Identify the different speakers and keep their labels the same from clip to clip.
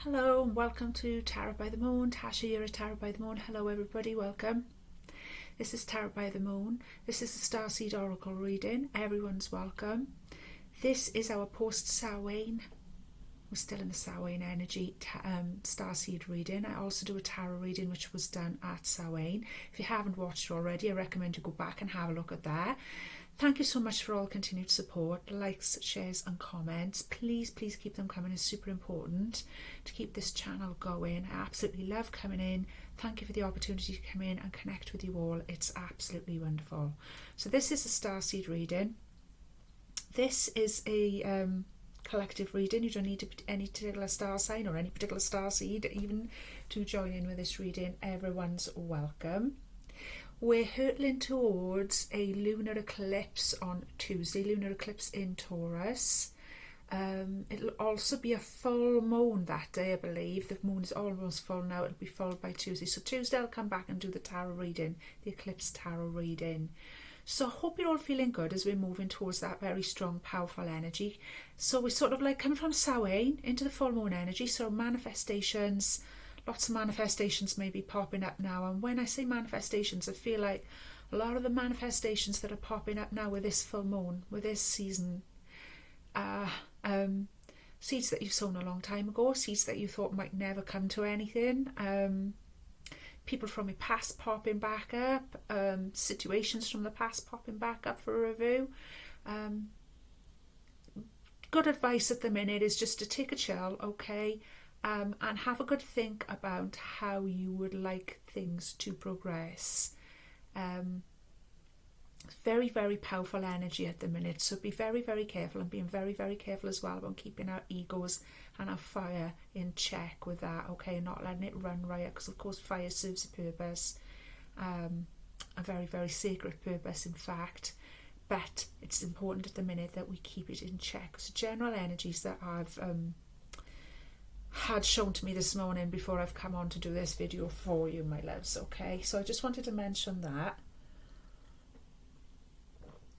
Speaker 1: Hello and welcome to Tarot by the Moon. Tasha here at Tarot by the Moon. Hello everybody, welcome. This is Tarot by the Moon. This is the Starseed Oracle reading. Everyone's welcome. This is our post-Samhain. We're still in the Samhain energy Starseed reading. I also do a tarot reading which was done at Samhain. If you haven't watched it already, I recommend you go back and have a look at that. Thank you so much for all continued support, likes, shares and comments. Please keep them coming. It's super important to keep this channel going. I absolutely love coming in. Thank you for the opportunity to come in and connect with you all. It's absolutely wonderful. So this is a Starseed reading. This is a collective reading. You don't need any particular star sign or any particular starseed even to join in with this reading. Everyone's welcome. We're hurtling towards a lunar eclipse on Tuesday, lunar eclipse in Taurus. It'll also be a full moon that day, I believe. The moon is almost full now. It'll be full by Tuesday. So Tuesday I'll come back and do the tarot reading, the eclipse tarot reading. So I hope you're all feeling good as we're moving towards that very strong, powerful energy. So we're sort of like coming from Samhain into the full moon energy. So manifestations, lots of manifestations may be popping up now. And when I say manifestations, I feel like a lot of the manifestations that are popping up now with this full moon, with this season, seeds that you've sown a long time ago, seeds that you thought might never come to anything, people from your past popping back up, situations from the past popping back up for a review. Good advice at the minute is just to take a chill, okay, and have a good think about how you would like things to progress. Very, very powerful energy at the minute, so be very, very careful, and being very, very careful as well about keeping our egos and our fire in check with that, okay, and not letting it run riot, because of course fire serves a purpose, a very, very sacred purpose in fact, but it's important at the minute that we keep it in check. So general energies that I've had shown to me this morning before I've come on to do this video for you, my loves, okay, so I just wanted to mention that.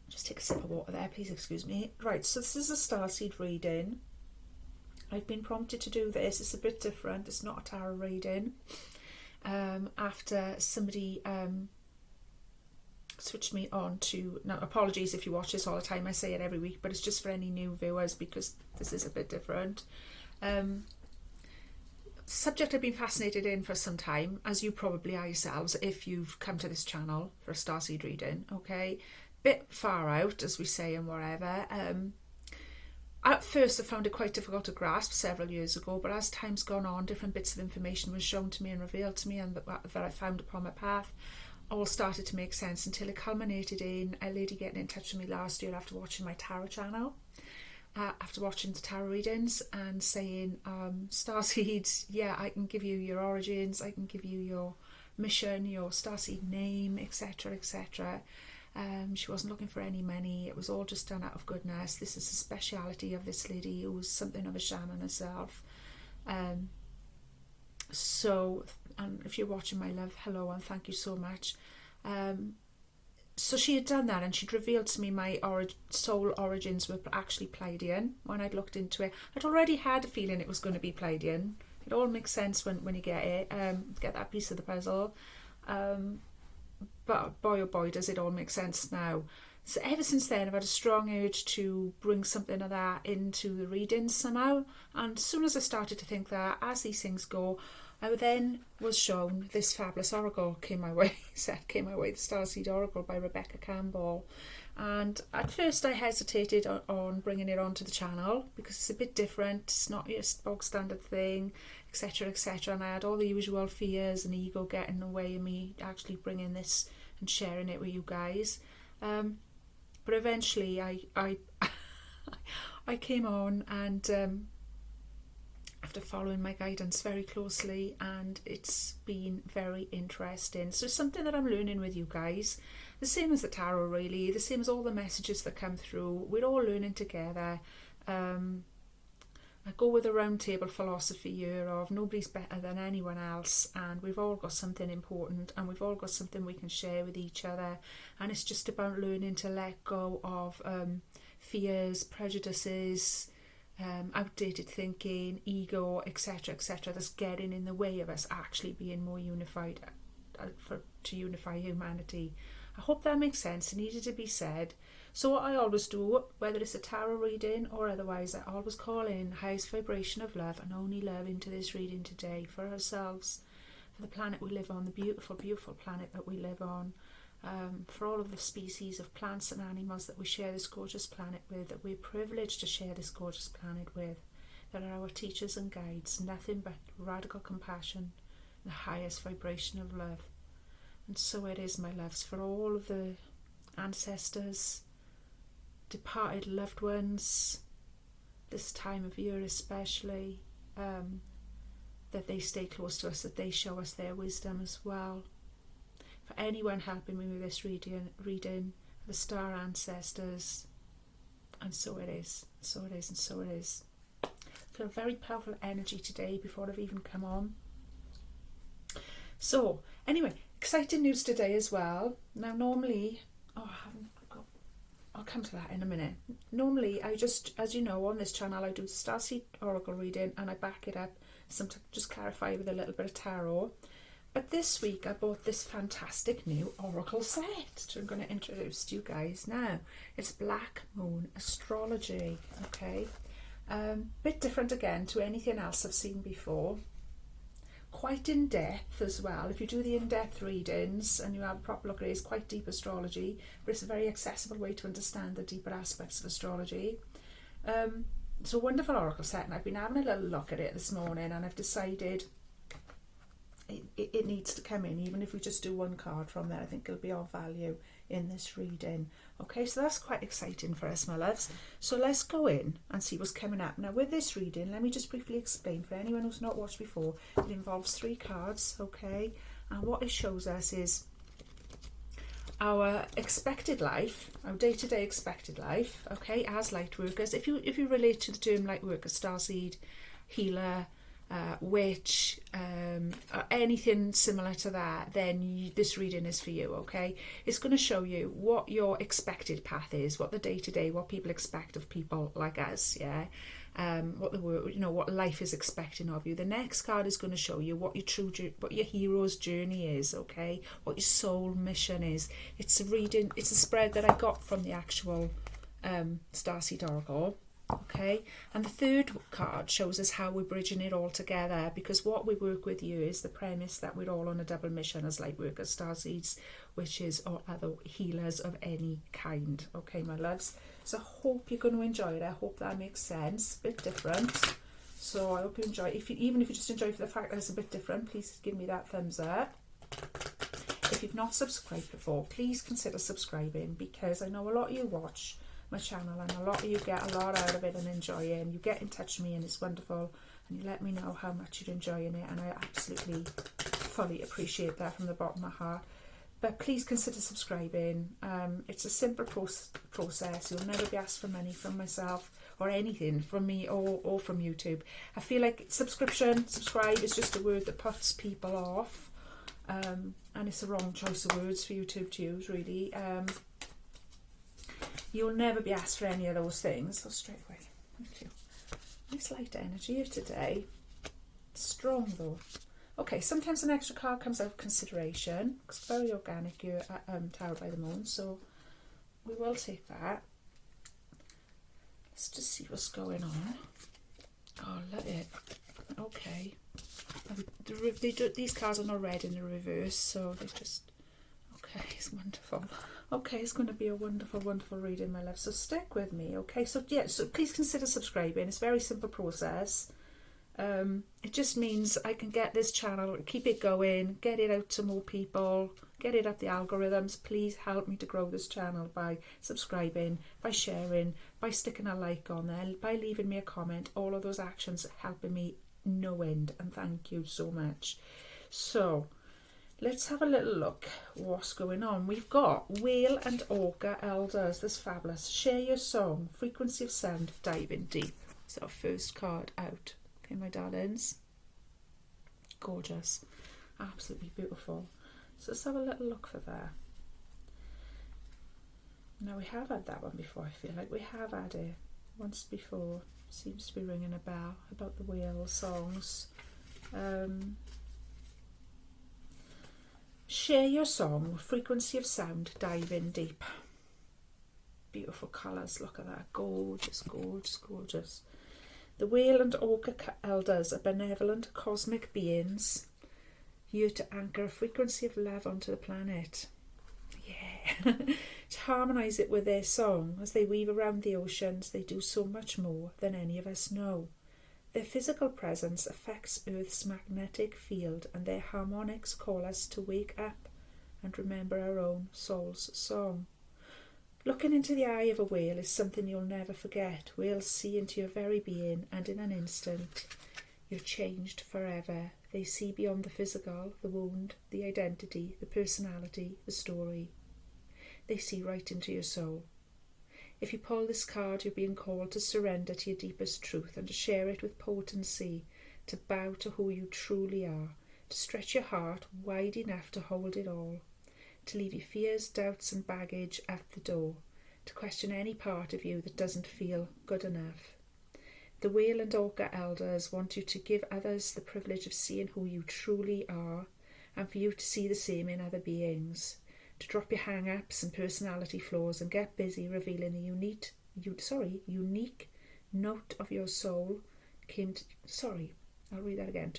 Speaker 1: Just take a sip of water there, please excuse me. Right, so this is a starseed reading. I've been prompted to do this. It's a bit different. It's not a tarot reading. After somebody switched me on to... Now, apologies if you watch this all the time. I say it every week, but it's just for any new viewers because this is a bit different. Subject I've been fascinated in for some time, as you probably are yourselves if you've come to this channel for a starseed reading, okay? Bit far out, as we say, and whatever. At first I found it quite difficult to grasp several years ago, but as time's gone on, different bits of information was shown to me and revealed to me, and that I found upon my path all started to make sense until it culminated in a lady getting in touch with me last year after watching my tarot channel, after watching the tarot readings, and saying, starseeds, yeah, I can give you your origins, I can give you your mission, your starseed name, etc, etc. She wasn't looking for any money. It was all just done out of goodness. This is a speciality of this lady who was something of a shaman herself. So, and if you're watching, my love, hello and thank you so much. So she had done that, and she'd revealed to me my soul origins were actually Pleiadian. When I'd looked into it, I'd already had a feeling it was going to be Pleiadian. It all makes sense when you get it, get that piece of the puzzle. But boy oh boy does it all make sense now. So ever since then I've had a strong urge to bring something of that into the readings somehow, and as soon as I started to think that, as these things go, I then was shown this fabulous oracle came my way, the Starseed Oracle by Rebecca Campbell. And at first I hesitated on bringing it onto the channel because it's a bit different, it's not your bog standard thing, etc, etc, and I had all the usual fears and ego getting in the way of me actually bringing this and sharing it with you guys. But eventually I I came on, and after following my guidance very closely, and it's been very interesting. So something that I'm learning with you guys, the same as the tarot really, the same as all the messages that come through, we're all learning together. I go with a round table philosophy here of nobody's better than anyone else, and we've all got something important, and we've all got something we can share with each other, and it's just about learning to let go of fears, prejudices, outdated thinking, ego, etc., etc., that's getting in the way of us actually being more unified to unify humanity. I hope that makes sense. It needed to be said. So what I always do, whether it's a tarot reading or otherwise, I always call in the highest vibration of love and only love into this reading today for ourselves, for the planet we live on, the beautiful, beautiful planet that we live on, for all of the species of plants and animals that we share this gorgeous planet with, that we're privileged to share this gorgeous planet with, that are our teachers and guides, nothing but radical compassion, the highest vibration of love. And so it is, my loves, for all of the ancestors, departed loved ones, this time of year especially, that they stay close to us, that they show us their wisdom as well. For anyone helping me with this reading, the star ancestors, and so it is, so it is, and so it is. I feel very powerful energy today before I've even come on. So, anyway, exciting news today as well. Now, normally, I'll come to that in a minute. Normally, I just, as you know, on this channel, I do the Starseed Oracle reading and I back it up, sometimes just clarify with a little bit of tarot. But this week, I bought this fantastic new Oracle set, which I'm going to introduce to you guys now. It's Black Moon Astrology, okay? Bit different again to anything else I've seen before. Quite in depth as well. If you do the in-depth readings and you have a proper look at it, it's quite deep astrology, but it's a very accessible way to understand the deeper aspects of astrology. It's a wonderful oracle set, and I've been having a little look at it this morning, and I've decided it needs to come in. Even if we just do one card from there, I think it'll be of value in this reading. Okay, so that's quite exciting for us, my loves. So let's go in and see what's coming up. Now, with this reading, let me just briefly explain for anyone who's not watched before. It involves 3 cards, okay? And what it shows us is our expected life, our day-to-day expected life, okay, as light workers. If you relate to the term light worker, starseed, healer, witch, or anything similar to that, then this reading is for you, okay? It's going to show you what your expected path is, what the day-to-day, what people expect of people like us, yeah? What the world, what life is expecting of you. The next card is going to show you what your hero's journey is, okay? What your soul mission is. It's a reading, it's a spread that I got from the actual Starseed Oracle. Okay, and the third card shows us how we're bridging it all together, because what we work with you is the premise that we're all on a double mission as light workers, starseeds, witches, or other healers of any kind. Okay, my loves. So I hope you're going to enjoy it. I hope that makes sense. A bit different. So I hope you enjoy it. Even if you just enjoy for the fact that it's a bit different, please give me that thumbs up. If you've not subscribed before, please consider subscribing, because I know a lot of you watch my channel and a lot of you get a lot out of it and enjoy it, and you get in touch with me and it's wonderful, and you let me know how much you're enjoying it, and I absolutely fully appreciate that from the bottom of my heart. But please consider subscribing. It's a simple process. You'll never be asked for money from myself or anything from me or from YouTube. I feel like subscribe is just a word that puts people off, and it's a wrong choice of words for YouTube to use, really. You'll never be asked for any of those things. So straight away, thank you. Nice light energy here today. Strong though. Okay, sometimes an extra card comes out of consideration. It's very organic here at Tarot by the Moon, so we will take that. Let's just see what's going on. Oh, love it. Okay. These cards are not read in the reverse, so they just... Okay, it's wonderful. Okay, it's going to be a wonderful, wonderful reading, my love. So stick with me, okay? So yeah, so please consider subscribing. It's a very simple process. It just means I can get this channel, keep it going, get it out to more people, get it up the algorithms. Please help me to grow this channel by subscribing, by sharing, by sticking a like on there, by leaving me a comment. All of those actions are helping me no end, and thank you so much. So let's have a little look what's going on. We've got Whale and Orca Elders. That's fabulous. Share your song. Frequency of sound. Diving deep. It's our first card out. Okay, my darlings. Gorgeous. Absolutely beautiful. So let's have a little look for that. Now, we have had that one before. I feel like we have had it once before. seems to be ringing a bell about the whale songs. Share your song, frequency of sound, dive in deep. Beautiful colours, look at that, gorgeous, gorgeous, gorgeous. The whale and orca elders are benevolent cosmic beings here to anchor a frequency of love onto the planet. Yeah, to harmonise it with their song as they weave around the oceans, they do so much more than any of us know. Their physical presence affects Earth's magnetic field, and their harmonics call us to wake up and remember our own soul's song. Looking into the eye of a whale is something you'll never forget. Whales see into your very being, and in an instant, you're changed forever. They see beyond the physical, the wound, the identity, the personality, the story. They see right into your soul. If you pull this card, you're being called to surrender to your deepest truth and to share it with potency, to bow to who you truly are, to stretch your heart wide enough to hold it all, to leave your fears, doubts and baggage at the door, to question any part of you that doesn't feel good enough. The whale and orca elders want you to give others the privilege of seeing who you truly are, and for you to see the same in other beings. To drop your hang-ups and personality flaws and get busy revealing the unique note of your soul To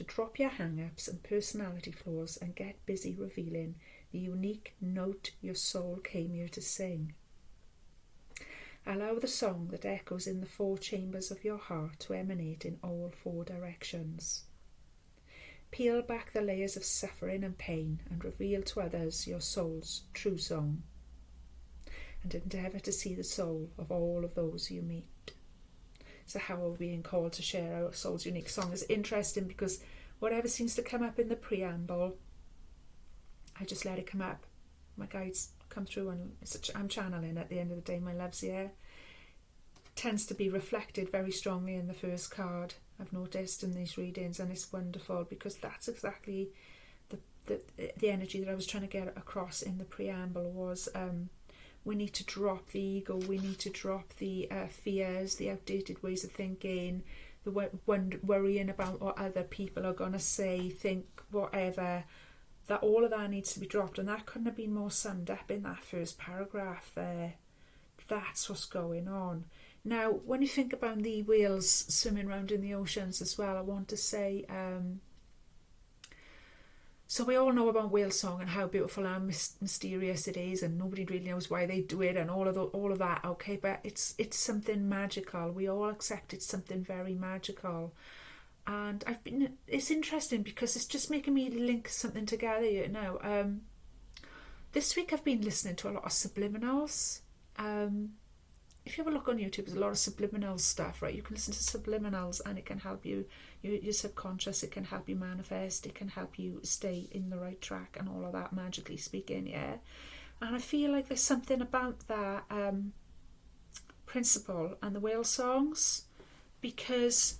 Speaker 1: drop your hang-ups and personality flaws and get busy revealing the unique note your soul came here to sing. Allow the song that echoes in the 4 chambers of your heart to emanate in all 4 directions. Peel back the layers of suffering and pain and reveal to others your soul's true song. And endeavour to see the soul of all of those you meet. So how are we being called to share our soul's unique song? It's interesting because whatever seems to come up in the preamble, I just let it come up. My guides come through and I'm channeling at the end of the day, my loves here. Tends to be reflected very strongly in the first card, I've noticed in these readings, and it's wonderful because that's exactly the energy that I was trying to get across in the preamble was we need to drop the ego, we need to drop the fears, the outdated ways of thinking, the worrying about what other people are going to say, think, whatever. That all of that needs to be dropped, and that couldn't have been more summed up in that first paragraph there. That's what's going on. Now, when you think about the whales swimming around in the oceans as well, I want to say, so we all know about whale song and how beautiful and mysterious it is, and nobody really knows why they do it and all of that, okay, but it's something magical. We all accept it's something very magical. And it's interesting because it's just making me link something together, you know. This week I've been listening to a lot of subliminals. If you have a look on YouTube, there's a lot of subliminal stuff, right? You can listen to subliminals and it can help you, your subconscious, it can help you manifest, it can help you stay in the right track and all of that, magically speaking, yeah? And I feel like there's something about that principle and the whale songs, because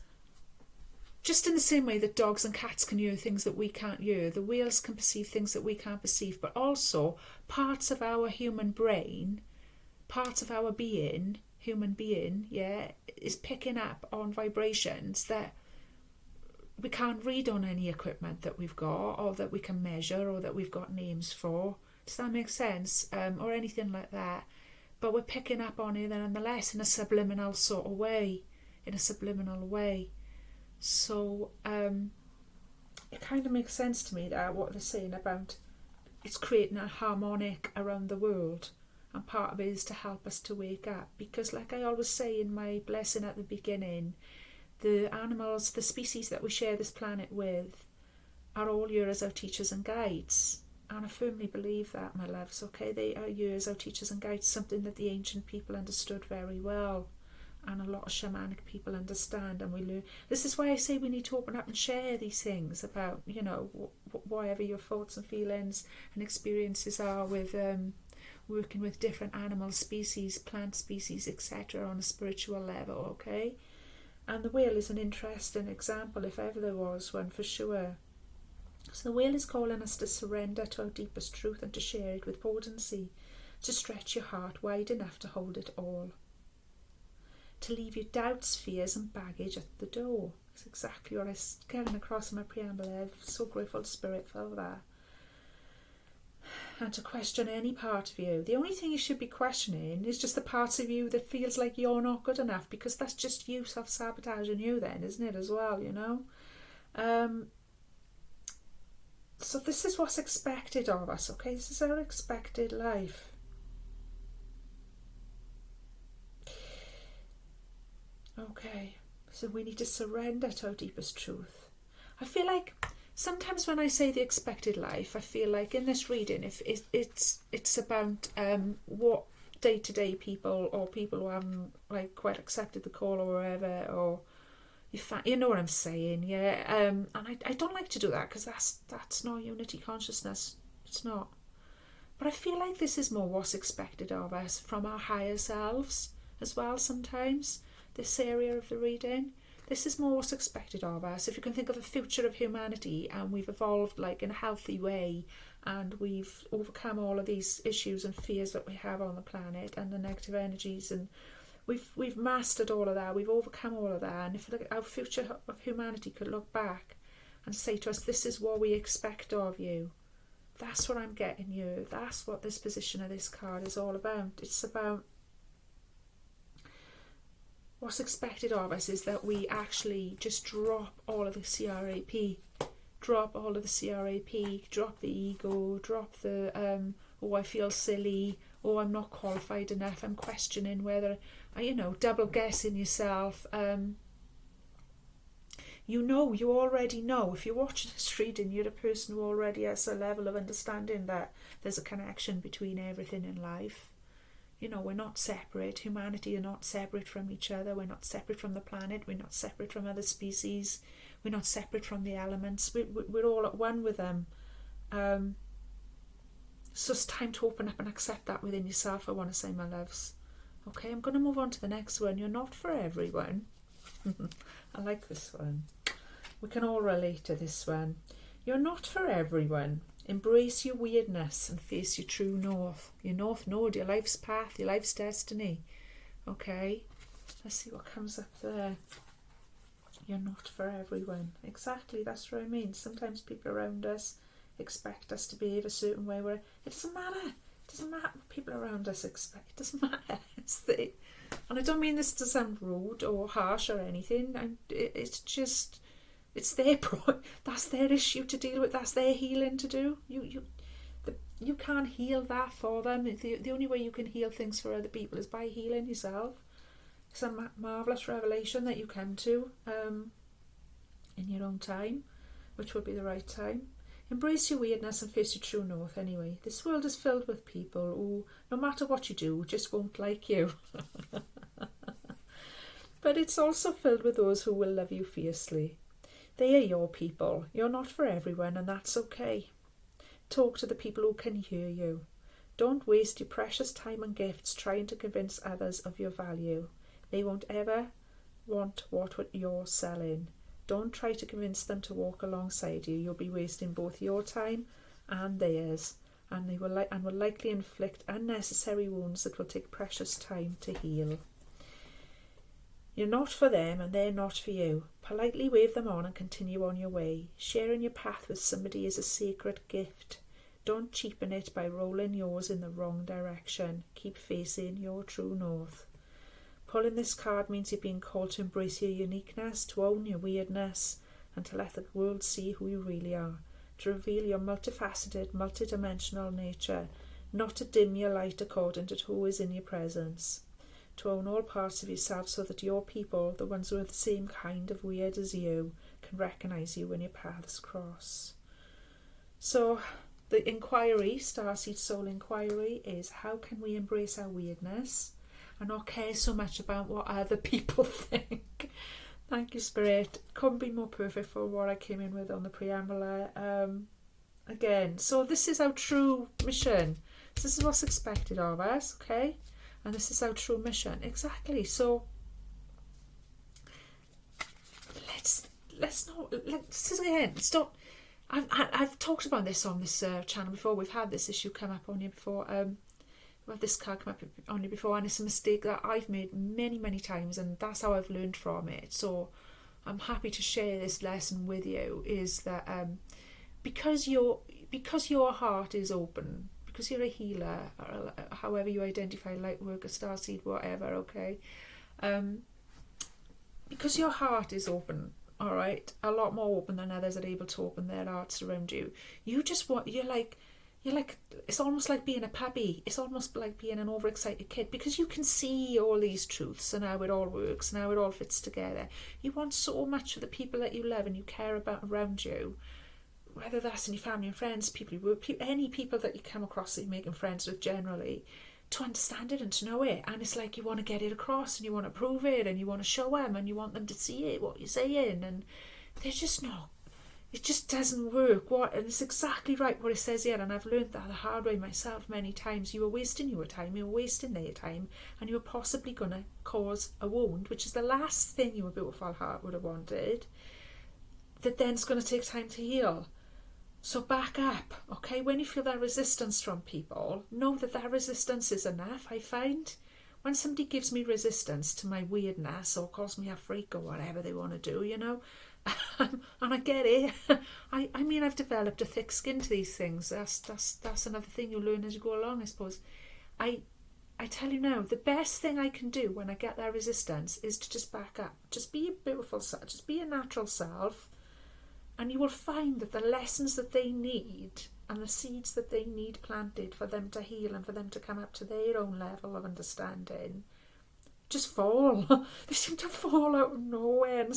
Speaker 1: just in the same way that dogs and cats can hear things that we can't hear, the whales can perceive things that we can't perceive, but also parts of our human brain, parts of our being, human being, yeah, is picking up on vibrations that we can't read on any equipment that we've got, or that we can measure, or that we've got names for. Does that make sense? Or anything like that. But we're picking up on it nonetheless in a subliminal sort of way. So it kind of makes sense to me that what they're saying about it's creating a harmonic around the world. And part of it is to help us to wake up. Because like I always say in my blessing at the beginning, the animals, the species that we share this planet with are all here as our teachers and guides. And I firmly believe that, my loves, okay? They are here as our teachers and guides, something that the ancient people understood very well. And a lot of shamanic people understand, and we learn. This is why I say we need to open up and share these things about, you know, whatever your thoughts and feelings and experiences are with working with different animal species, plant species, etc. on a spiritual level, okay? And the whale is an interesting example, if ever there was one, for sure. So the whale is calling us to surrender to our deepest truth and to share it with potency, to stretch your heart wide enough to hold it all, to leave your doubts, fears and baggage at the door. That's exactly what I was getting across in my preamble there. I'm so grateful to Spirit for that. And to question any part of you. The only thing you should be questioning is just the parts of you that feels like you're not good enough, because that's just you self-sabotaging you then, isn't it, as well, you know? So this is what's expected of us, okay? This is our expected life. Okay, so we need to surrender to our deepest truth. I feel like sometimes when I say the expected life, I feel like in this reading, if it's about what day-to-day people or people who haven't like quite accepted the call or whatever, or you know what I'm saying, yeah. And I don't like to do that, because that's not unity consciousness. It's not. But I feel like this is more what's expected of us from our higher selves as well. Sometimes this area of the reading. This is more what's expected of us. If you can think of the future of humanity, and we've evolved like in a healthy way, and we've overcome all of these issues and fears that we have on the planet, and the negative energies, and we've mastered all of that, we've overcome all of that, and if our future of humanity could look back and say to us, this is what we expect of you, that's what I'm getting you. That's what this position of this card is all about. It's about what's expected of us is that we actually just drop all of the CRAP, drop the ego, drop the oh, I feel silly, oh, I'm not qualified enough, I'm questioning whether, double guessing yourself. You already know. If you're watching this reading, you're a person who already has a level of understanding that there's a connection between everything in life. We're not separate. Humanity are not separate from each other. We're not separate from the planet. We're not separate from other species. We're not separate from the elements. We're all at one with them. So it's time to open up and accept that within yourself, I want to say, my loves. Okay, I'm going to move on to the next one. You're not for everyone. I like this one. We can all relate to this one. You're not for everyone. Embrace your weirdness and face your true north. Your north node, your life's path, your life's destiny. Okay, let's see what comes up there. You're not for everyone. Exactly, that's what I mean. Sometimes people around us expect us to behave a certain way where it doesn't matter. It doesn't matter what people around us expect. It doesn't matter. And I don't mean this to sound rude or harsh or anything. It's just... It's their that's their issue to deal with. That's their healing to do. You can't heal that for them. The only way you can heal things for other people is by healing yourself. It's a marvellous revelation that you come to in your own time, which will be the right time. Embrace your weirdness and face your true north anyway. This world is filled with people who, no matter what you do, just won't like you. But it's also filled with those who will love you fiercely. They are your people. You're not for everyone, and that's okay. Talk to the people who can hear you. Don't waste your precious time and gifts trying to convince others of your value. They won't ever want what you're selling. Don't try to convince them to walk alongside you. You'll be wasting both your time and theirs, and they will likely inflict unnecessary wounds that will take precious time to heal. You're not for them and they're not for you. Politely wave them on and continue on your way. Sharing your path with somebody is a sacred gift. Don't cheapen it by rolling yours in the wrong direction. Keep facing your true north. Pulling this card means you're being called to embrace your uniqueness, to own your weirdness, and to let the world see who you really are. To reveal your multifaceted, multidimensional nature, not to dim your light according to who is in your presence. To own all parts of yourself so that your people, the ones who are the same kind of weird as you, can recognise you when your paths cross. So the inquiry, Starseed Soul Inquiry, is how can we embrace our weirdness and not care so much about what other people think? Thank you, Spirit. Couldn't be more perfect for what I came in with on the preamble. Again, so this is our true mission. This is what's expected of us, okay? And this is our true mission. Exactly. So let's again stop. I've talked about this on this channel before. We've had this issue come up on here before. well, this card come up on you before, and it's a mistake that I've made many times, and that's how I've learned from it. So I'm happy to share this lesson with you, is that because your heart is open, because you're a healer, or however you identify, light worker, starseed, whatever, okay, because your heart is open, all right, a lot more open than others are able to open their hearts around you. You're like, it's almost like being a puppy. It's almost like being an overexcited kid, because you can see all these truths and how it all works and how it all fits together. You want so much for the people that you love and you care about around you, whether that's in your family and friends, people you work, any people that you come across that you're making friends with generally, to understand it and to know it. And it's like you want to get it across and you want to prove it and you want to show them and you want them to see it, what you're saying, and they're just not. It just doesn't work. And it's exactly right what it says here, and I've learned that the hard way myself many times. You are wasting your time, you are wasting their time, and you're possibly going to cause a wound, which is the last thing your beautiful heart would have wanted, that then it's going to take time to heal. So back up, okay? When you feel that resistance from people, know that that resistance is enough. I find when somebody gives me resistance to my weirdness or calls me a freak or whatever they want to do, you know, and I get it. I mean, I've developed a thick skin to these things. That's another thing you learn as you go along, I suppose. I tell you now, the best thing I can do when I get that resistance is to just back up. Just be a beautiful self. Just be a natural self. And you will find that the lessons that they need and the seeds that they need planted for them to heal and for them to come up to their own level of understanding just fall. They seem to fall out of nowhere, and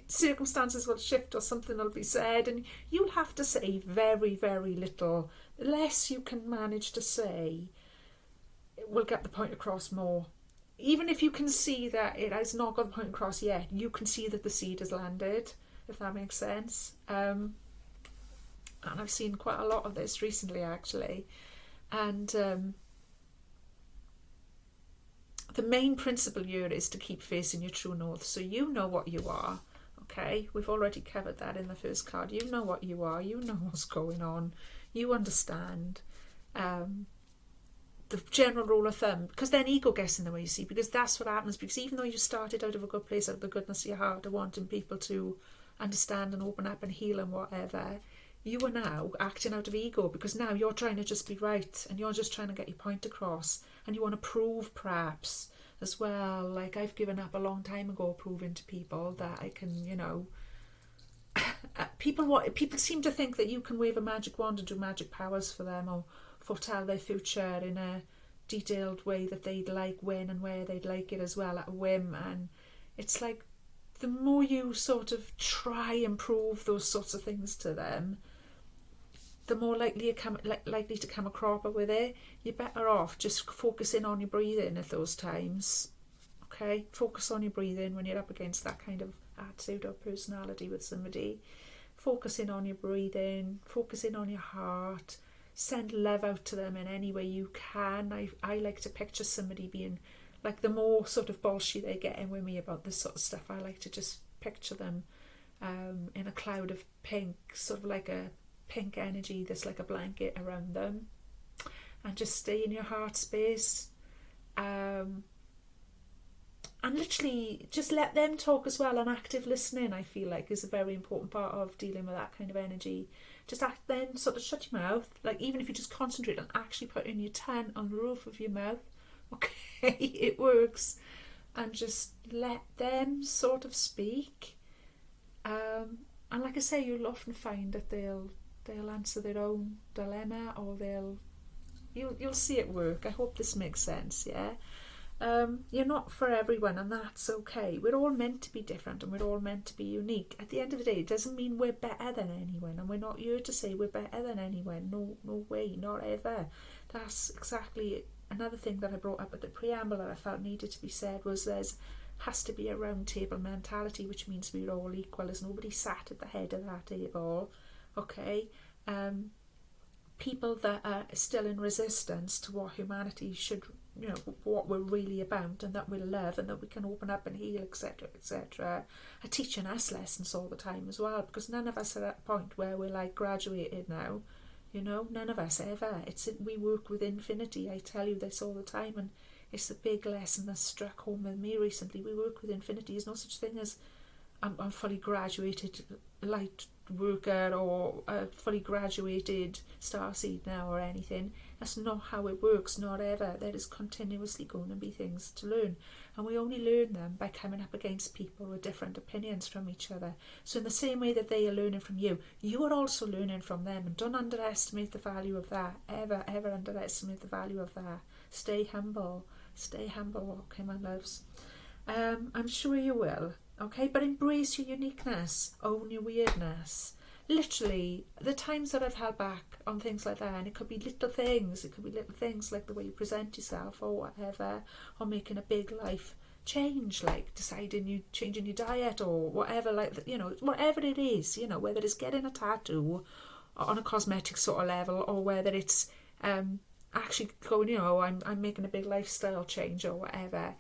Speaker 1: circumstances will shift or something will be said, and you'll have to say very, very little. The less you can manage to say, it will get the point across more. Even if you can see that it has not got the point across yet, you can see that the seed has landed, if that makes sense. And I've seen quite a lot of this recently, actually. And the main principle here is to keep facing your true north. So you know what you are, okay? We've already covered that in the first card. You know what you are. You know what's going on. You understand the general rule of thumb. Because then ego gets in the way, you see. Because that's what happens. Because even though you started out of a good place, out of the goodness of your heart, of wanting people to understand and open up and heal and whatever, you are now acting out of ego, because now you're trying to just be right and you're just trying to get your point across, and you want to prove perhaps as well. Like, I've given up a long time ago proving to people that I can, you know, people seem to think that you can wave a magic wand and do magic powers for them or foretell their future in a detailed way that they'd like, when and where they'd like it as well, at a whim. And it's like, the more you sort of try and prove those sorts of things to them, the more likely to come a cropper with it. You're better off just focusing on your breathing at those times. Okay? Focus on your breathing when you're up against that kind of attitude or personality with somebody. Focusing on your breathing, focusing on your heart. Send love out to them in any way you can. I like to picture somebody being, like, the more sort of bullshit they're getting with me about this sort of stuff, I like to just picture them in a cloud of pink, sort of like a pink energy that's like a blanket around them, and just stay in your heart space, and literally just let them talk as well. And active listening, I feel like, is a very important part of dealing with that kind of energy. Just then sort of shut your mouth, like, even if you just concentrate on actually putting your tongue on the roof of your mouth, okay, it works, and just let them sort of speak, and like I say, you'll often find that they'll answer their own dilemma, or you'll see it work. I hope this makes sense. Yeah. You're not for everyone, and that's okay. We're all meant to be different, and we're all meant to be unique. At the end of the day, it doesn't mean we're better than anyone, and we're not here to say we're better than anyone. No way, not ever. That's exactly another thing that I brought up at the preamble that I felt needed to be said, was has to be a round table mentality, which means we're all equal. There's nobody sat at the head of that table. Okay, people that are still in resistance to what humanity should, you know, what we're really about, and that we love, and that we can open up and heal, etc., etc., are teaching us lessons all the time as well, because none of us are at a point where we're like graduated now. none of us ever. We work with infinity. I tell you this all the time, and it's a big lesson that struck home with me recently. We work with infinity. There's no such thing as I'm fully graduated light worker or a fully graduated starseed now or anything. That's not how it works, not ever. There is continuously going to be things to learn, and we only learn them by coming up against people with different opinions from each other. So in the same way that they are learning from you, you are also learning from them, and don't underestimate the value of that. Ever underestimate the value of that. Stay humble, okay, my loves. I'm sure you will. Okay, but embrace your uniqueness, own your weirdness. Literally, the times that I've held back on things like that, and it could be little things like the way you present yourself or whatever, or making a big life change, like changing your diet or whatever, like, whatever it is, whether it's getting a tattoo on a cosmetic sort of level, or whether it's actually going, I'm making a big lifestyle change or whatever.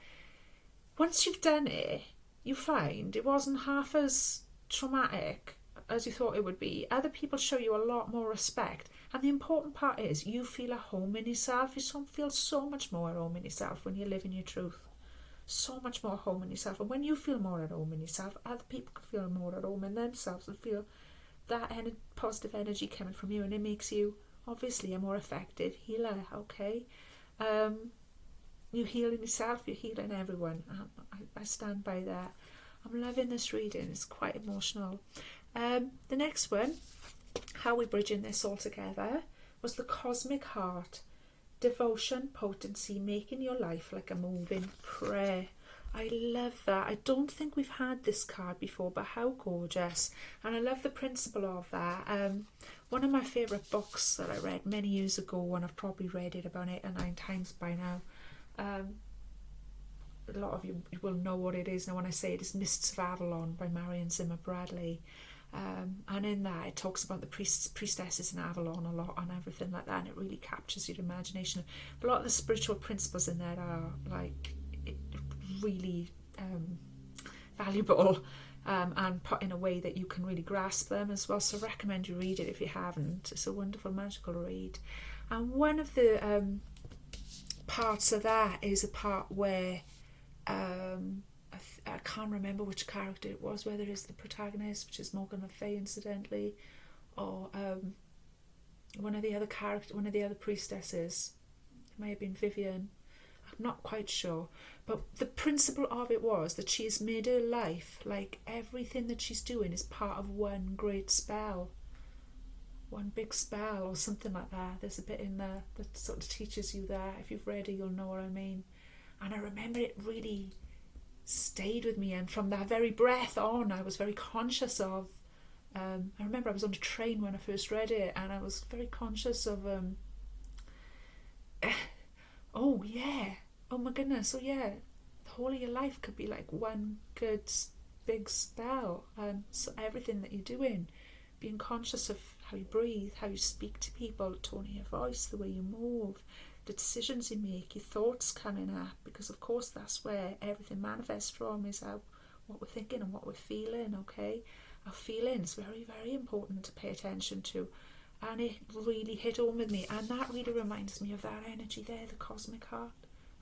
Speaker 1: Once you've done it, you find it wasn't half as traumatic as you thought it would be. Other people show you a lot more respect, and the important part is you feel at home in yourself. You feel so much more at home in yourself when you live in your truth. So much more home in yourself, and when you feel more at home in yourself, other people can feel more at home in themselves and feel that positive energy coming from you, and it makes you obviously a more effective healer. Okay, you heal in yourself, you're healing everyone. I stand by that. I'm loving this reading. It's quite emotional. The next one, how we're bridging this all together, was the Cosmic Heart. Devotion, potency, making your life like a moving prayer. I love that. I don't think we've had this card before, but how gorgeous. And I love the principle of that. One of my favourite books that I read many years ago, and I've probably read it about 8 or 9 times by now. A lot of you will know what it is now when I say it, is Mists of Avalon by Marion Zimmer Bradley. And in that it talks about the priestesses in Avalon a lot and everything like that, and it really captures your imagination. A lot of the spiritual principles in there are like really valuable, and put in a way that you can really grasp them as well. So I recommend you read it if you haven't. It's a wonderful magical read. And one of the parts of that is a part where I can't remember which character it was, whether it's the protagonist, which is Morgan Le Fay incidentally, or one of the other priestesses. It may have been Vivian. I'm not quite sure, but the principle of it was that she's made her life, like everything that she's doing is part of one great spell, one big spell or something like that. There's a bit in there that sort of teaches you that. If you've read it, you'll know what I mean. And I remember it really stayed with me, and from that very breath on I was very conscious of I remember I was on a train when I first read it, and I was very conscious of oh my goodness, the whole of your life could be like one good big spell. So everything that you're doing, being conscious of how you breathe, how you speak to people, the tone of your voice, the way you move, the decisions you make, your thoughts coming up, because of course that's where everything manifests from, is how what we're thinking and what we're feeling. Okay, our feelings, very, very important to pay attention to. And it really hit home with me, and that really reminds me of that energy there, the Cosmic Heart.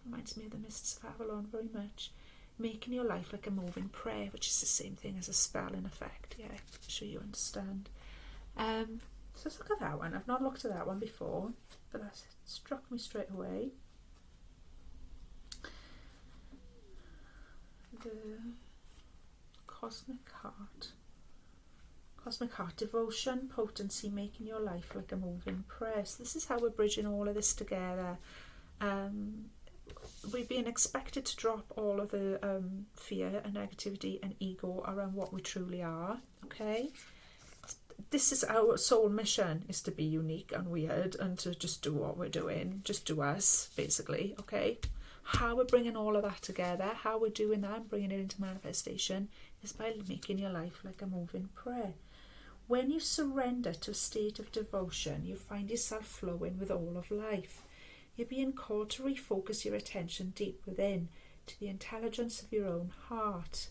Speaker 1: Reminds me of the Mists of Avalon very much. Making your life like a moving prayer, which is the same thing as a spell in effect. Yeah, I'm sure you understand. So let's look at that one. I've not looked at that one before, but that struck me straight away. The Cosmic Heart. Cosmic Heart, devotion, potency, making your life like a moving prayer. So this is how we're bridging all of this together. We're being expected to drop all of the fear and negativity and ego around what we truly are. Okay, this is our soul mission, is to be unique and weird and to just do what we're doing, just do us, basically. Okay, how we're bringing all of that together, how we're doing that and bringing it into manifestation, is by making your life like a moving prayer. When you surrender to a state of devotion, you find yourself flowing with all of life. You're being called to refocus your attention deep within, to the intelligence of your own heart,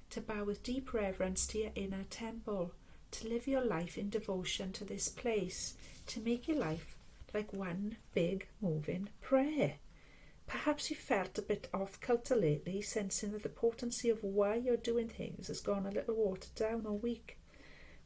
Speaker 1: to bow with deep reverence to your inner temple, to live your life in devotion to this place, to make your life like one big moving prayer. Perhaps you felt a bit off kilter lately, sensing that the potency of why you're doing things has gone a little watered down or weak.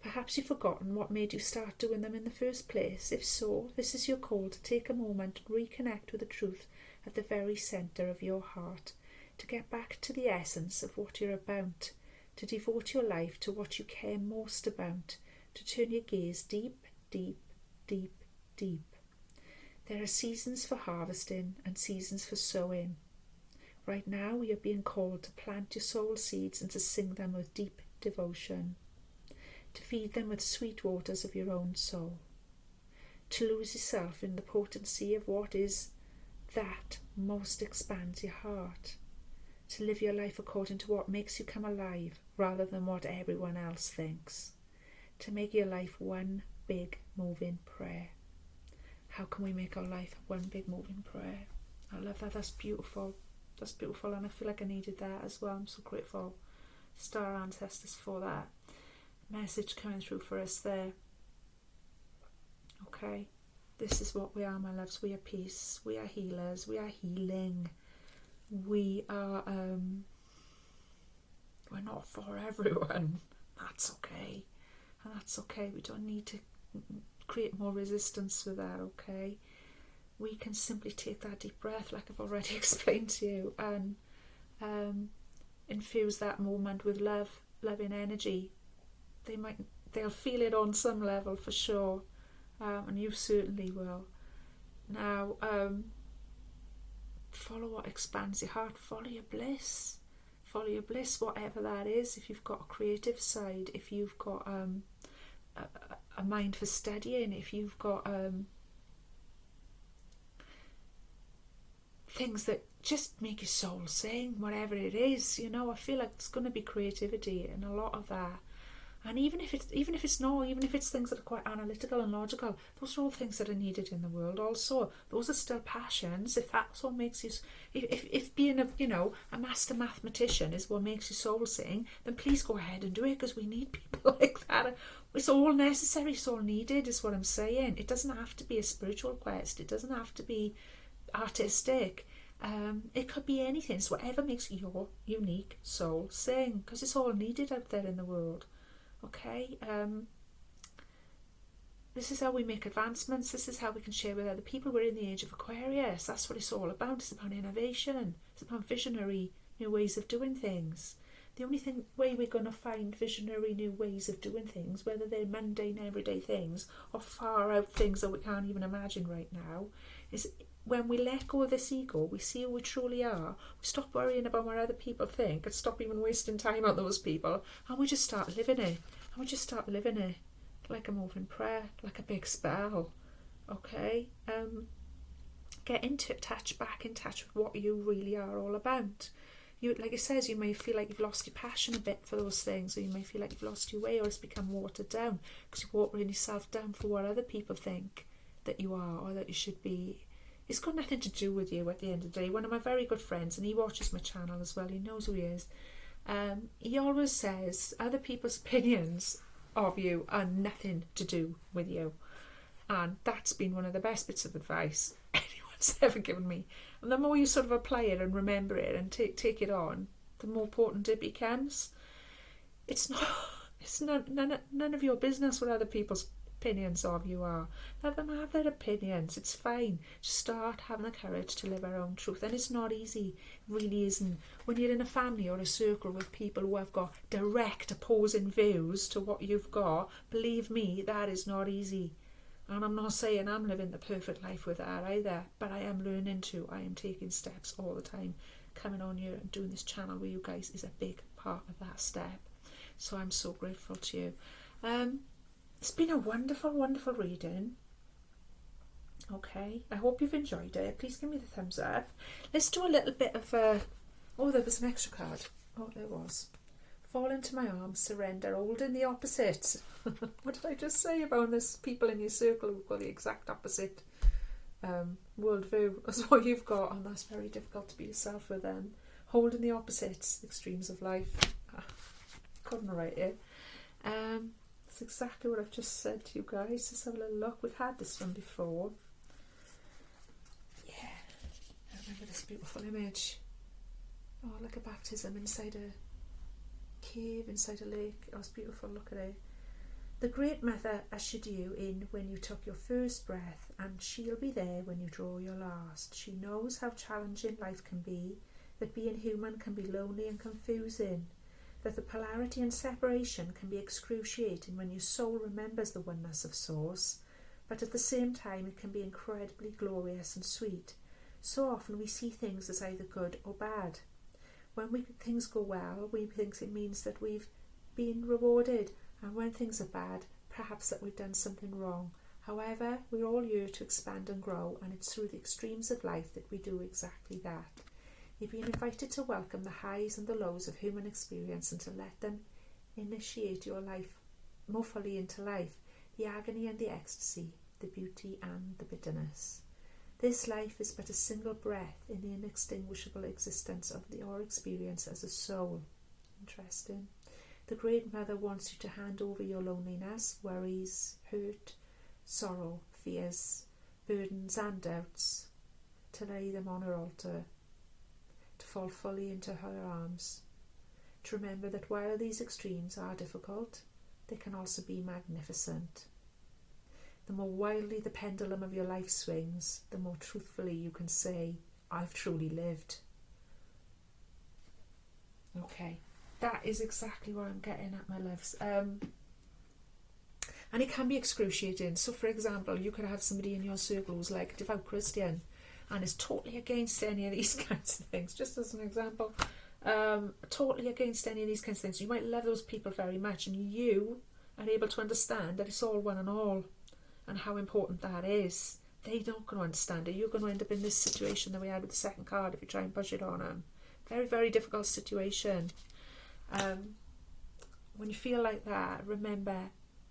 Speaker 1: Perhaps you've forgotten what made you start doing them in the first place. If so, this is your call to take a moment and reconnect with the truth at the very centre of your heart, to get back to the essence of what you're about, to devote your life to what you care most about, to turn your gaze deep, deep, deep, deep. There are seasons for harvesting and seasons for sowing. Right now you are being called to plant your soul seeds and to sing them with deep devotion, to feed them with sweet waters of your own soul, to lose yourself in the potency of what is that most expands your heart, to live your life according to what makes you come alive rather than what everyone else thinks, to make your life one big moving prayer. How can we make our life one big moving prayer? I love that. That's beautiful. That's beautiful, and I feel like I needed that as well. I'm so grateful, Star Ancestors, for that message coming through for us there. Okay, this is what we are, my loves. We are peace. We are healers. We are healing. We are. We're not for everyone. That's okay, and that's okay. We don't need to create more resistance with that, okay? We can simply take that deep breath, like I've already explained to you, and infuse that moment with love, loving energy. They'll feel it on some level for sure, and you certainly will. Now, follow what expands your heart. Follow your bliss. Follow your bliss, whatever that is. If you've got a creative side, if you've got a mind for studying, if you've got things that just make your soul sing, whatever it is, you know, I feel like it's going to be creativity and a lot of that. And even if it's things that are quite analytical and logical, those are all things that are needed in the world also. Those are still passions. If that's what makes you, if being a master mathematician is what makes your soul sing, then please go ahead and do it, because we need people like that. It's all necessary, it's all needed, is what I'm saying. It doesn't have to be a spiritual quest. It doesn't have to be artistic. It could be anything. It's whatever makes your unique soul sing, because it's all needed out there in the world. Okay, this is how we make advancements. This is how we can share with other people. We're in the age of Aquarius. That's what it's all about. It's about innovation. It's about visionary new ways of doing things. The only way we're going to find visionary new ways of doing things, whether they're mundane everyday things or far out things that we can't even imagine right now, is when we let go of this ego. We see who we truly are. We stop worrying about what other people think and stop even wasting time on those people, and we just start living it. And we just start living it like a moving prayer, like a big spell. Okay? Get into it, back in touch with what you really are all about. You, like it says, you may feel like you've lost your passion a bit for those things, or you may feel like you've lost your way, or it's become watered down because you're watering yourself down for what other people think that you are or that you should be. It's got nothing to do with you at the end of the day. One of my very good friends, and he watches my channel as well, he knows who he is, he always says other people's opinions of you are nothing to do with you. And that's been one of the best bits of advice anyone's ever given me. And the more you sort of apply it and remember it and take it on, the more important it becomes. It's none of your business what other people's opinions of you are. Let them have their opinions. It's fine. Just start having the courage to live our own truth. And it's not easy. It really isn't. When you're in a family or a circle with people who have got direct opposing views to what you've got, believe me, that is not easy. And I'm not saying I'm living the perfect life with that either, but I am learning to. I am taking steps all the time. Coming on here and doing this channel with you guys is a big part of that step. So I'm so grateful to you. It's been a wonderful, wonderful reading. Okay, I hope you've enjoyed it. Please give me the thumbs up. Let's do a little bit of oh, there was an extra card. Oh, there was. Fall into my arms, surrender, holding the opposite. What did I just say about this? People in your circle who've got the exact opposite worldview as what you've got, and that's very difficult to be yourself with them. Holding the opposites, extremes of life. Couldn't write it. That's exactly what I've just said to you guys. Let's have a little look. We've had this one before. Yeah, I remember this beautiful image. Oh, like a baptism inside a cave, inside a lake. Oh, it's beautiful. Look at it. The Great Mother ushered you in when you took your first breath, and she'll be there when you draw your last. She knows how challenging life can be, that being human can be lonely and confusing, that the polarity and separation can be excruciating when your soul remembers the oneness of Source, but at the same time it can be incredibly glorious and sweet. So often we see things as either good or bad. When things go well, we think it means that we've been rewarded, and when things are bad, perhaps that we've done something wrong. However, we're all here to expand and grow, and it's through the extremes of life that we do exactly that. You've been invited to welcome the highs and the lows of human experience and to let them initiate your life more fully into life, the agony and the ecstasy, the beauty and the bitterness. This life is but a single breath in the inextinguishable existence of your experience as a soul. Interesting. The Great Mother wants you to hand over your loneliness, worries, hurt, sorrow, fears, burdens and doubts, to lay them on her altar, to fall fully into her arms, to remember that while these extremes are difficult, they can also be magnificent. The more wildly the pendulum of your life swings, the more truthfully you can say, I've truly lived. Okay, that is exactly what I'm getting at, my loves. And it can be excruciating. So, for example, you could have somebody in your circle who's like a devout Christian and is totally against any of these kinds of things. Just as an example, totally against any of these kinds of things. You might love those people very much, and you are able to understand that it's all one and all, and how important that is. They're not going to understand it. You're going to end up in this situation that we had with the second card if you try and push it on them. Very, very difficult situation. When you feel like that, remember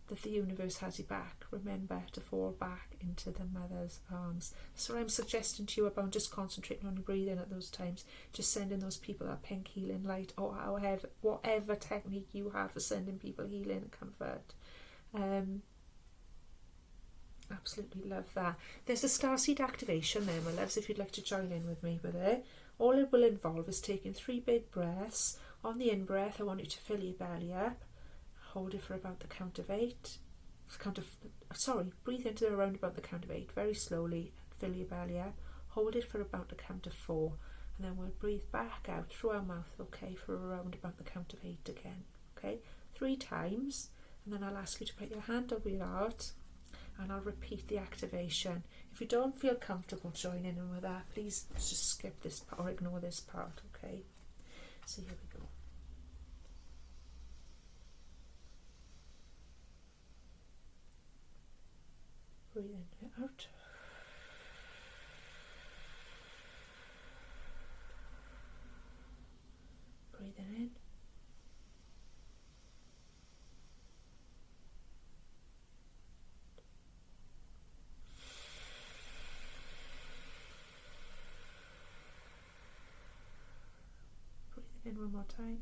Speaker 1: that the universe has you back. Remember to fall back into the mother's arms. So I'm suggesting to you about just concentrating on your breathing at those times, just sending those people that pink healing light, or however, whatever technique you have for sending people healing and comfort. Absolutely love that. There's a starseed activation there, my loves, if you'd like to join in with me with it. All it will involve is taking 3 big breaths. On the in-breath, I want you to fill your belly up. Hold it for about the count of 8. Breathe into around about the count of 8 very slowly. Fill your belly up. Hold it for about the count of 4. And then we'll breathe back out through our mouth, okay, for around about the count of 8 again. Okay, 3 times. And then I'll ask you to put your hand over your heart, and I'll repeat the activation. If you don't feel comfortable joining in with that, please just skip this part or ignore this part, okay? So here we go. Breathe in, out. Breathing in. In one more time.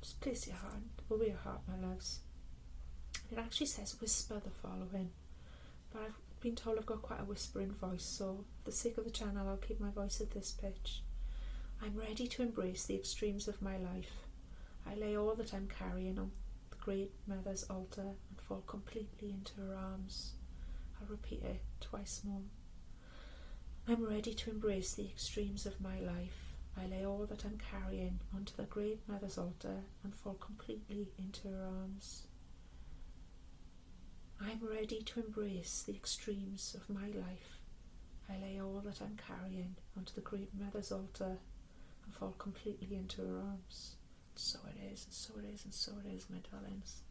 Speaker 1: Just place your hand over your heart, my loves. It actually says whisper the following, but I've been told I've got quite a whispering voice, so for the sake of the channel I'll keep my voice at this pitch. I'm ready to embrace the extremes of my life. I lay all that I'm carrying on the Great Mother's altar and fall completely into her arms. I'll repeat it twice more. I'm ready to embrace the extremes of my life. I lay all that I'm carrying onto the Great Mother's altar and fall completely into her arms. I'm ready to embrace the extremes of my life. I lay all that I'm carrying onto the Great Mother's altar and fall completely into her arms. So it is, and so it is, and so it is, my darlings.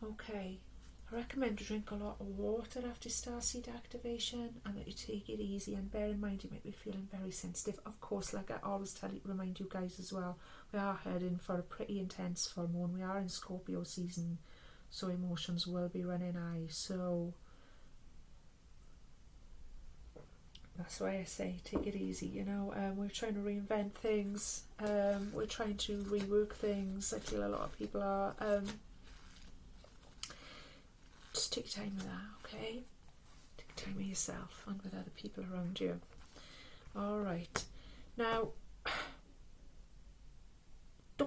Speaker 1: Okay, I recommend you drink a lot of water after starseed activation, and that you take it easy, and bear in mind you might be feeling very sensitive. Of course, like I always remind you guys as well, we are heading for a pretty intense full moon. We are in Scorpio season, so emotions will be running high. So that's why I say take it easy, you know. We're trying to reinvent things, we're trying to rework things. I feel a lot of people are. Just take time with that, okay? Take time with yourself and with other people around you. Alright. Now, I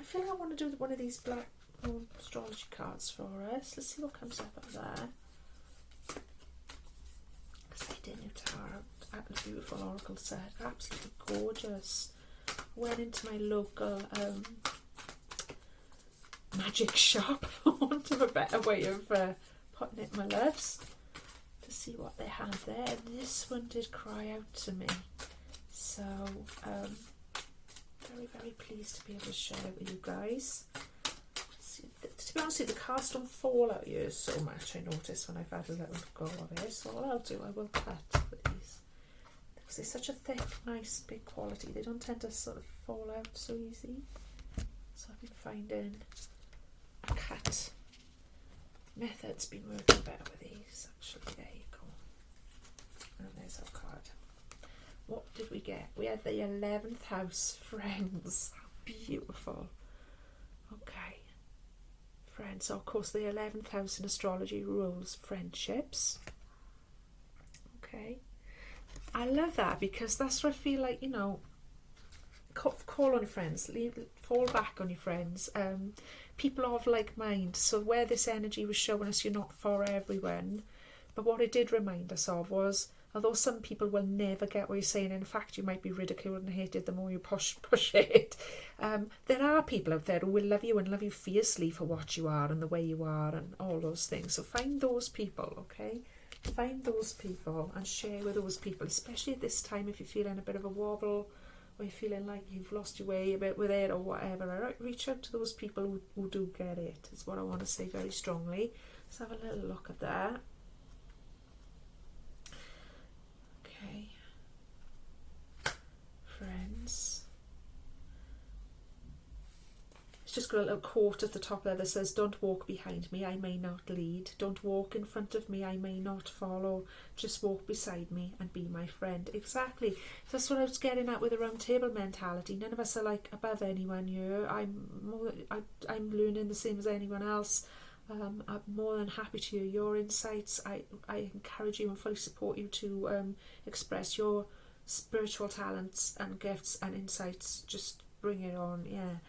Speaker 1: feel like I want to do one of these black astrology cards for us. Let's see what comes up there. Because I did a new tarot, a beautiful oracle set, absolutely gorgeous. Went into my local magic shop, for want of a better way of putting it, my loves, to see what they had there. And this one did cry out to me, so very, very pleased to be able to share it with you guys. To be honest with you, the cards don't fall out here so much, I notice, when I've had a little go of it. So what I'll do, I will cut with these, because they're such a thick, nice, big quality. They don't tend to sort of fall out so easy. So I've been finding a cut method's been working better with these. Actually, there you go. And there's our card. What did we get? We had the 11th house, friends. How beautiful. Okay, friends. So of course the 11th house in astrology rules friendships. Okay, I love that, because that's what I feel like, you know, call on your friends, fall back on your friends, people of like mind. So where this energy was showing us you're not for everyone, but what it did remind us of was, although some people will never get what you're saying, in fact you might be ridiculed and hated the more you push it, there are people out there who will love you, and love you fiercely for what you are and the way you are and all those things. So find those people, okay? Find those people and share with those people, especially at this time if you're feeling a bit of a wobble, or you're feeling like you've lost your way a bit with it or whatever. Reach out to those people who do get it, is what I want to say very strongly. Let's have a little look at that. Okay, friends. It's just got a little quote at the top there that says, don't walk behind me, I may not lead. Don't walk in front of me, I may not follow. Just walk beside me and be my friend. Exactly. That's what I was getting at with the round table mentality. None of us are like above anyone here. I'm learning the same as anyone else. I'm more than happy to hear your insights. I encourage you and fully support you to express your spiritual talents and gifts and insights. Just bring it on, yeah.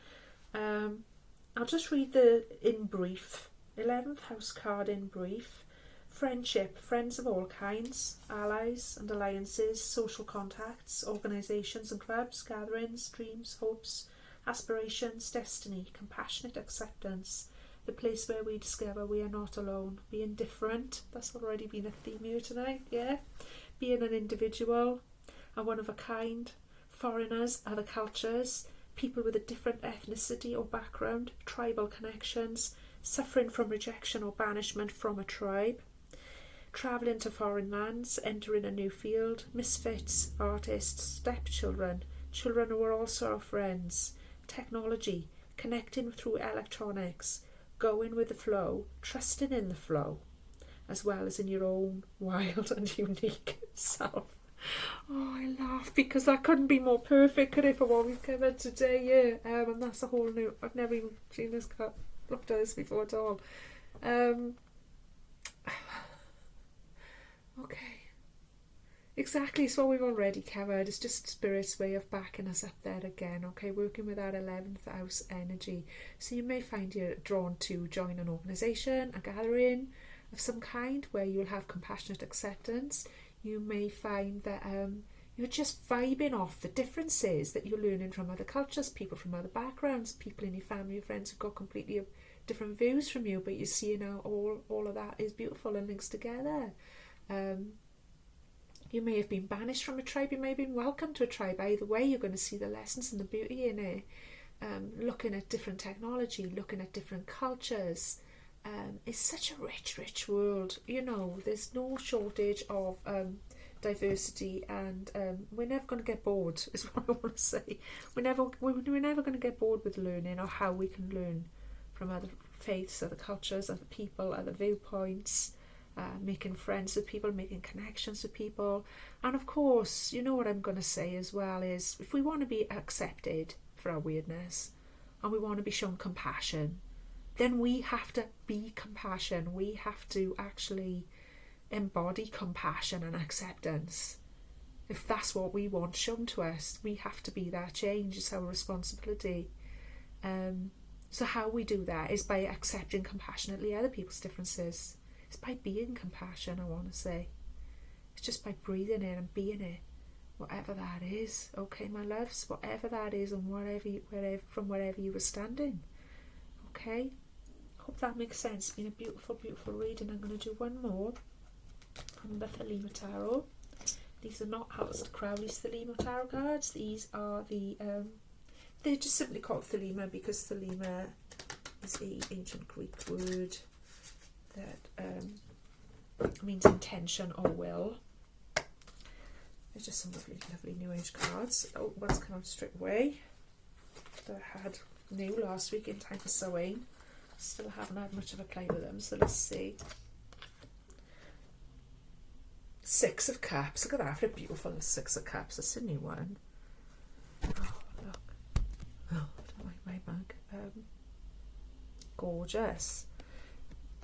Speaker 1: I'll just read the in brief. 11th house card in brief. Friendship, friends of all kinds, allies and alliances, social contacts, organisations and clubs, gatherings, dreams, hopes, aspirations, destiny, compassionate acceptance, the place where we discover we are not alone, being different. That's already been a theme here tonight, yeah. Being an individual, a one of a kind, foreigners, other cultures, people with a different ethnicity or background, tribal connections, suffering from rejection or banishment from a tribe, travelling to foreign lands, entering a new field, misfits, artists, stepchildren, children who are also our friends, technology, connecting through electronics, going with the flow, trusting in the flow, as well as in your own wild and unique self. Oh, I laugh because that couldn't be more perfect, could it, for what we've covered today, yeah. And that's a whole new, I've never even seen this cut, looked at this before at all. Okay. Exactly, it's what we've already covered. It's just Spirit's way of backing us up there again, okay, working with that 11th house energy. So you may find you're drawn to join an organisation, a gathering of some kind where you'll have compassionate acceptance. You may find that you're just vibing off the differences that you're learning from other cultures, people from other backgrounds, people in your family or friends who've got completely different views from you, but you see now all of that is beautiful and links together. You may have been banished from a tribe, you may have been welcomed to a tribe. Either way, you're going to see the lessons and the beauty in it. Looking at different technology, looking at different cultures, It's such a rich world. You know, there's no shortage of diversity, and we're never going to get bored, is what I want to say. We're never going to get bored with learning, or how we can learn from other faiths, other cultures, other people, other viewpoints, making friends with people, making connections with people. And of course, you know what I'm going to say as well is, if we want to be accepted for our weirdness, and we want to be shown compassion, then we have to be compassion. We have to actually embody compassion and acceptance. If that's what we want shown to us, we have to be that change. It's our responsibility. So how we do that is by accepting compassionately other people's differences. It's by being compassion, I want to say. It's just by breathing it and being it, whatever that is. Okay, my loves, whatever that is, and from wherever you were standing. Okay, hope that makes sense. It's been a beautiful reading. I'm going to do one more from the Thelema Tarot. These are not Aleister Crowley's Thelema Tarot cards. These are the they're just simply called Thelema because Thelema is the ancient Greek word that means intention or will. There's just some lovely New Age cards. Oh, one's come out straight away that I had new last week in time for sewing. Still haven't had much of a play with them, so let's see. Six of Cups. Look at that, for a beautiful Six of Cups. That's a new one. Oh, look. Oh, I don't like my mug. Gorgeous.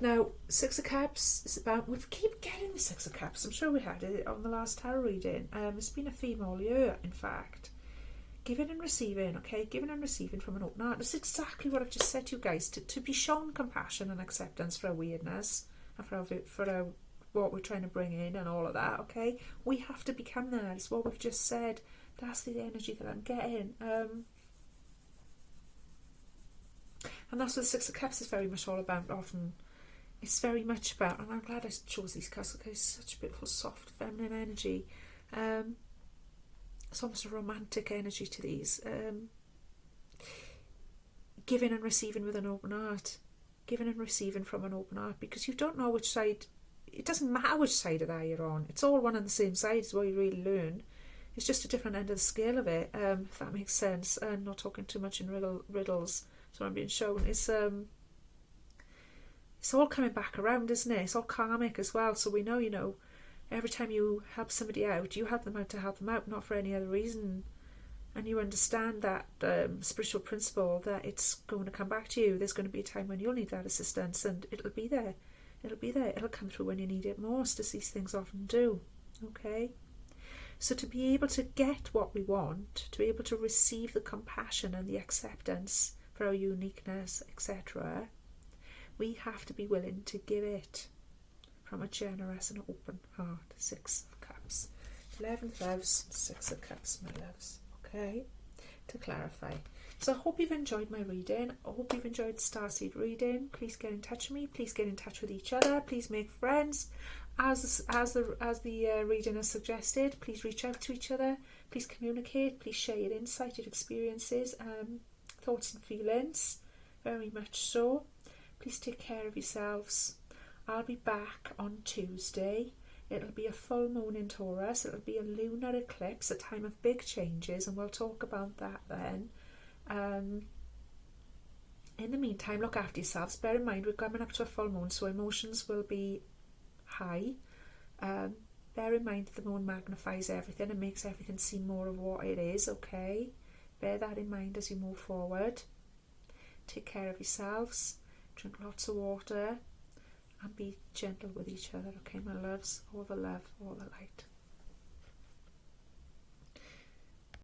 Speaker 1: Now, Six of Cups is about, we keep getting the Six of Cups. I'm sure we had it on the last tarot reading. It's been a theme all year, in fact. Giving and receiving, okay? Giving and receiving from an open heart. That's exactly what I've just said to you guys. To be shown compassion and acceptance for our weirdness and for our what we're trying to bring in and all of that, okay? We have to become that. It's what we've just said. That's the energy that I'm getting. And that's what the Six of Cups is very much all about. Often it's very much about, and I'm glad I chose these cards because it's such a beautiful, soft, feminine energy. It's almost a romantic energy to these. Giving and receiving with an open heart. Giving and receiving from an open heart, because you don't know which side. It doesn't matter which side of that you're on. It's all one and the same side is what you really learn. It's just a different end of the scale of it, if that makes sense. I'm not talking too much in riddles, so I'm being shown. It's all coming back around, isn't it? It's all karmic as well. So we know, you know, every time you help somebody out, you help them out to help them out, not for any other reason. And you understand that spiritual principle that it's going to come back to you. There's going to be a time when you'll need that assistance, and it'll be there. It'll be there. It'll come through when you need it most, as these things often do. Okay? So to be able to get what we want, to be able to receive the compassion and the acceptance for our uniqueness, etc., we have to be willing to give it from a generous and open heart. Six of Cups. 11 loves, Six of Cups, my loves. Okay? To clarify. So I hope you've enjoyed my reading. I hope you've enjoyed Starseed reading. Please get in touch with me. Please get in touch with each other. Please make friends. As the reading has suggested, please reach out to each other. Please communicate. Please share your insight, your experiences, thoughts and feelings. Very much so. Please take care of yourselves. I'll be back on Tuesday. It'll be a full moon in Taurus. It'll be a lunar eclipse, a time of big changes, and we'll talk about that then. In the meantime, look after yourselves. Bear in mind, we're coming up to a full moon, so emotions will be high. Bear in mind, the moon magnifies everything and makes everything seem more of what it is, okay? Bear that in mind as you move forward. Take care of yourselves. Drink lots of water. And be gentle with each other, okay, my loves? All the love, all the light.